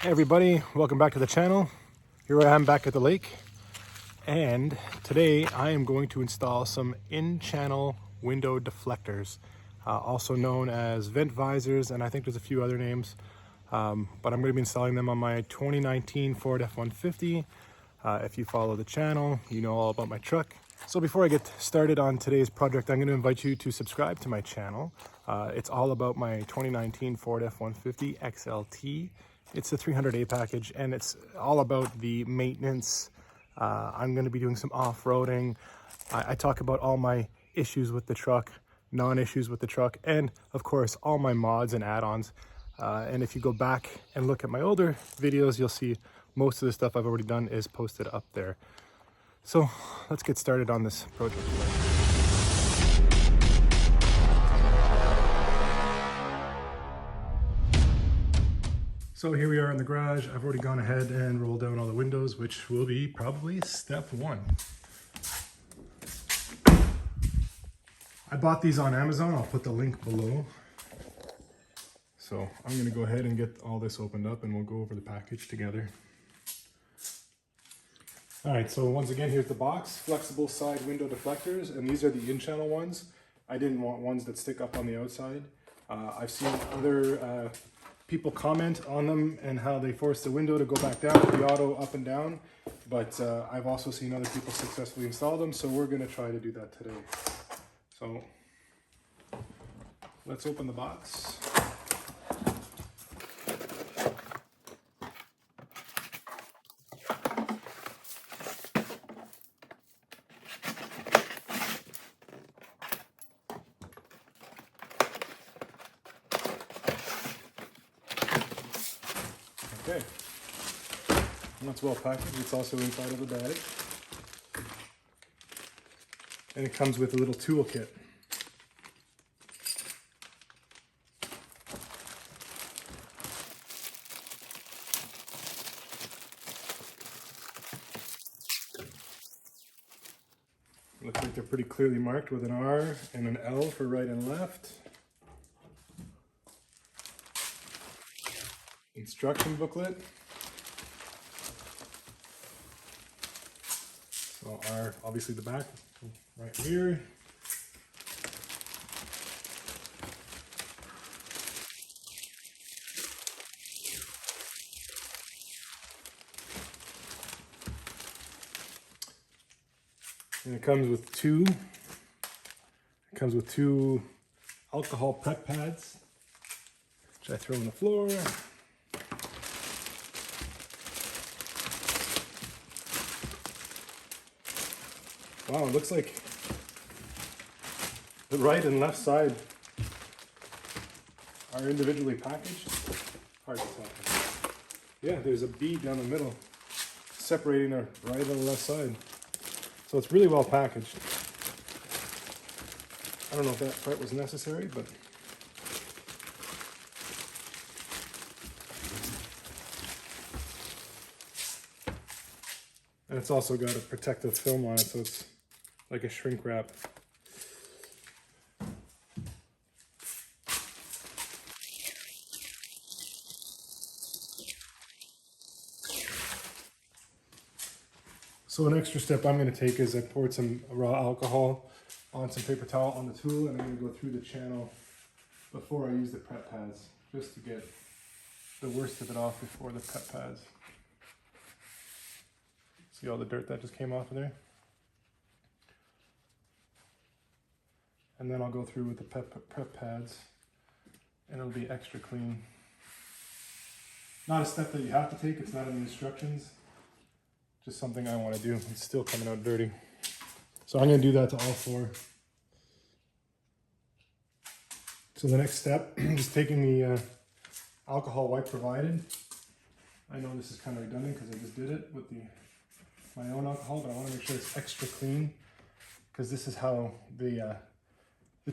Hey everybody, welcome back to the channel. Here I am back at the lake, and today I am going to install some in-channel window deflectors, also known as vent visors, and I think there's a few other names, but I'm going to be installing them on my 2019 Ford F150. If you follow the channel, you know all about my truck. So before I get started on today's project, I'm going to invite you to subscribe to my channel. It's all about my 2019 Ford F150 XLT. It's the 300A package, and it's all about the maintenance. I'm going to be doing some off-roading. I talk about all my issues with the truck, non-issues with the truck, and of course all my mods and add-ons. And if you go back and look at my older videos, you'll see most of the stuff I've already done is posted up there. So let's get started on this project. So here we are in the garage. I've already gone ahead and rolled down all the windows, which will be probably step one. I bought these on Amazon. I'll put the link below. So I'm gonna go ahead and get all this opened up and we'll go over the package together. All right, so once again, here's the box, flexible side window deflectors, and these are the in-channel ones. I didn't want ones that stick up on the outside. I've seen other people comment on them and how they force the window to go back down, the auto up and down, but I've also seen other people successfully install them, so we're gonna try to do that today. So let's open the box. Okay, that's well packaged. It's also inside of the bag. And it comes with a little tool kit. Looks like they're pretty clearly marked with an R and an L for right and left. Instruction booklet. So our, obviously the back right here. And it comes with two alcohol prep pads, which I throw on the floor. Wow, it looks like the right and left side are individually packaged. Hard to tell. Yeah, there's a bead down the middle separating the right and the left side. So it's really well packaged. I don't know if that part was necessary, but and it's also got a protective film on it, so it's like a shrink wrap. So an extra step I'm going to take is I poured some raw alcohol on some paper towel on the tool, and I'm going to go through the channel before I use the prep pads, just to get the worst of it off before the prep pads. See all the dirt that just came off of there? And then I'll go through with the prep pads, and it'll be extra clean. Not a step that you have to take, it's not in the instructions. Just something I want to do. It's still coming out dirty. So I'm going to do that to all four. So the next step is taking the alcohol wipe provided. I know this is kind of redundant because I just did it with my own alcohol, but I want to make sure it's extra clean, because this is how the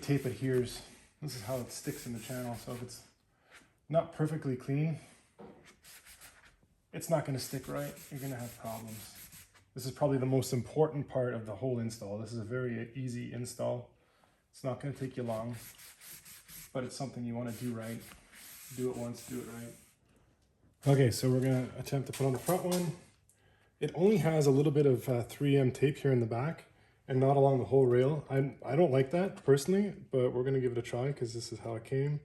tape adheres. This is how it sticks in the channel. So if it's not perfectly clean, it's not going to stick right. You're going to have problems. This is probably the most important part of the whole install. This is a very easy install. It's not going to take you long, but it's something you want to do right. Do it once, do it right. Okay, so we're gonna attempt to put on the front one. It only has a little bit of 3M tape here in the back and not along the whole rail. I don't like that personally, but we're gonna give it a try because this is how it came.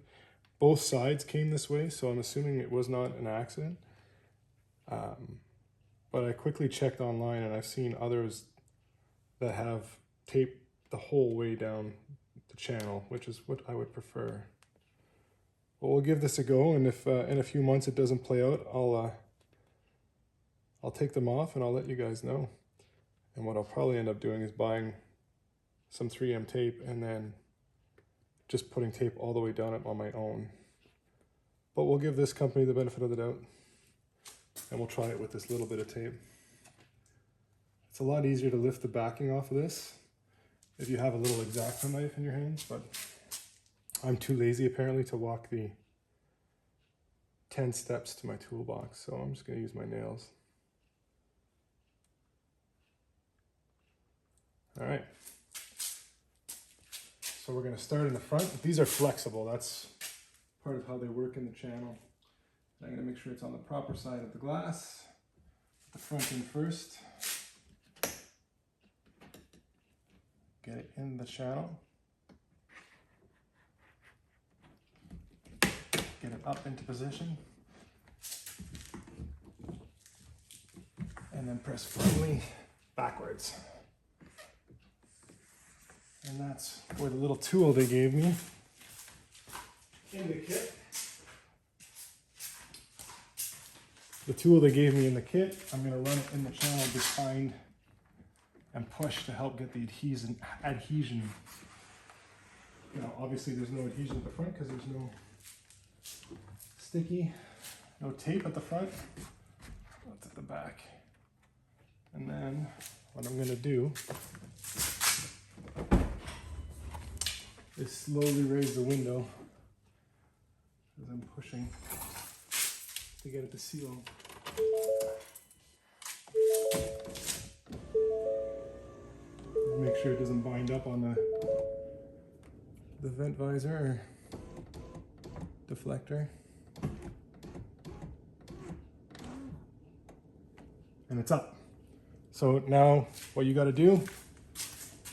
Both sides came this way, so I'm assuming it was not an accident. But I quickly checked online and I've seen others that have tape the whole way down the channel, which is what I would prefer. But we'll give this a go, and if in a few months it doesn't play out, I'll take them off and I'll let you guys know. And what I'll probably end up doing is buying some 3M tape and then just putting tape all the way down it on my own. But we'll give this company the benefit of the doubt, and we'll try it with this little bit of tape. It's a lot easier to lift the backing off of this if you have a little X-Acto knife in your hands, but I'm too lazy apparently to walk the 10 steps to my toolbox, so I'm just going to use my nails. All right, so we're going to start in the front. These are flexible. That's part of how they work in the channel. I'm going to make sure it's on the proper side of the glass. Put the front in first. Get it in the channel. Get it up into position. And then press firmly backwards. And that's where the little tool they gave me in the kit. The tool they gave me in the kit, I'm going to run it in the channel behind and push to help get the adhesion. You know, obviously there's no adhesion at the front because there's no sticky, no tape at the front. That's at the back. And then what I'm going to do is slowly raise the window as I'm pushing to get it to seal. Make sure it doesn't bind up on the vent visor or deflector. And it's up. So now what you got to do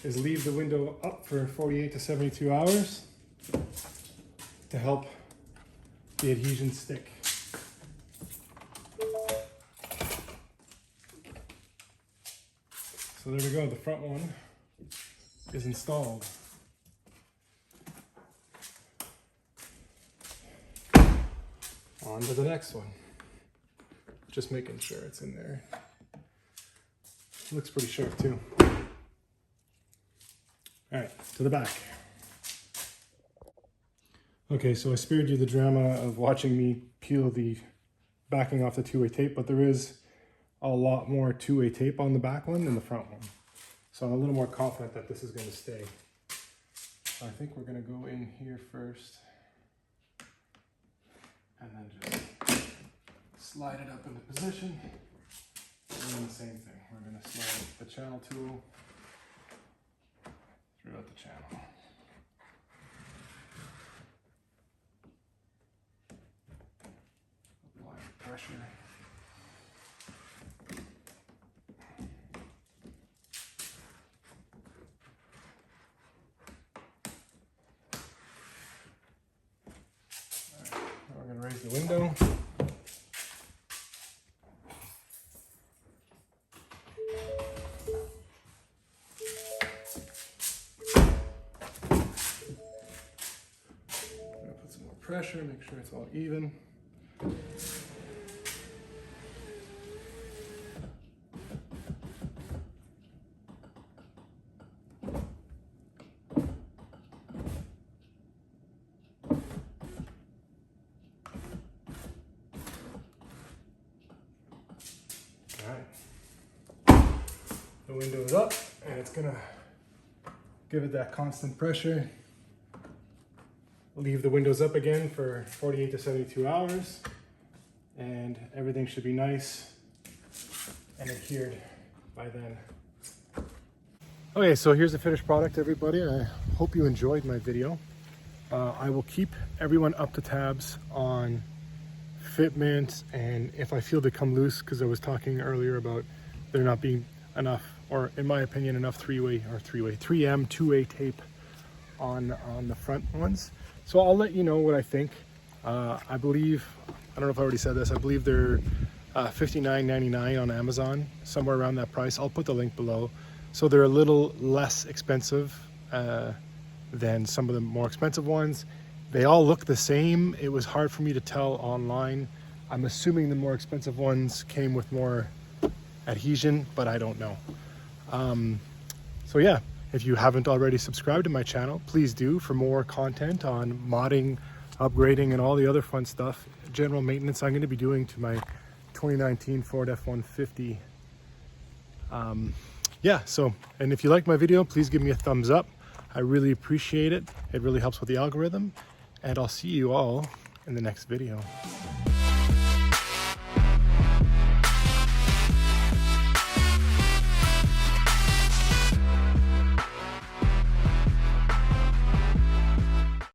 is leave the window up for 48 to 72 hours to help the adhesion stick. So there we go, the front one is installed. On to the next one. Just making sure it's in there. It looks pretty sharp too. All right, to the back. Okay, so I spared you the drama of watching me peel the backing off the two-way tape, but there is a lot more two-way tape on the back one than the front one. So I'm a little more confident that this is going to stay. So I think we're going to go in here first and then just slide it up into position. And then the same thing. We're going to slide the channel tool throughout the channel. Apply pressure. All right, now we're going to raise the window. Pressure, make sure it's all even. Alright. The window is up and it's gonna give it that constant pressure. Leave the windows up again for 48 to 72 hours and everything should be nice and adhered by then. Okay, so here's the finished product, everybody. I hope you enjoyed my video. I will keep everyone up to tabs on fitment, and if I feel they come loose, because I was talking earlier about there not being enough, or in my opinion, enough 3M 2-way tape on the front ones. So I'll let you know what I think. I believe, I don't know if I already said this, I believe they're $59.99 on Amazon, somewhere around that price. I'll put the link below. So they're a little less expensive than some of the more expensive ones. They all look the same. It was hard for me to tell online. I'm assuming the more expensive ones came with more adhesion, but I don't know. So yeah, if you haven't already subscribed to my channel, please do, for more content on modding, upgrading, and all the other fun stuff. General maintenance I'm going to be doing to my 2019 Ford F150. Yeah, so, and if you like my video, please give me a thumbs up. I really appreciate it. It really helps with the algorithm. And I'll see you all in the next video.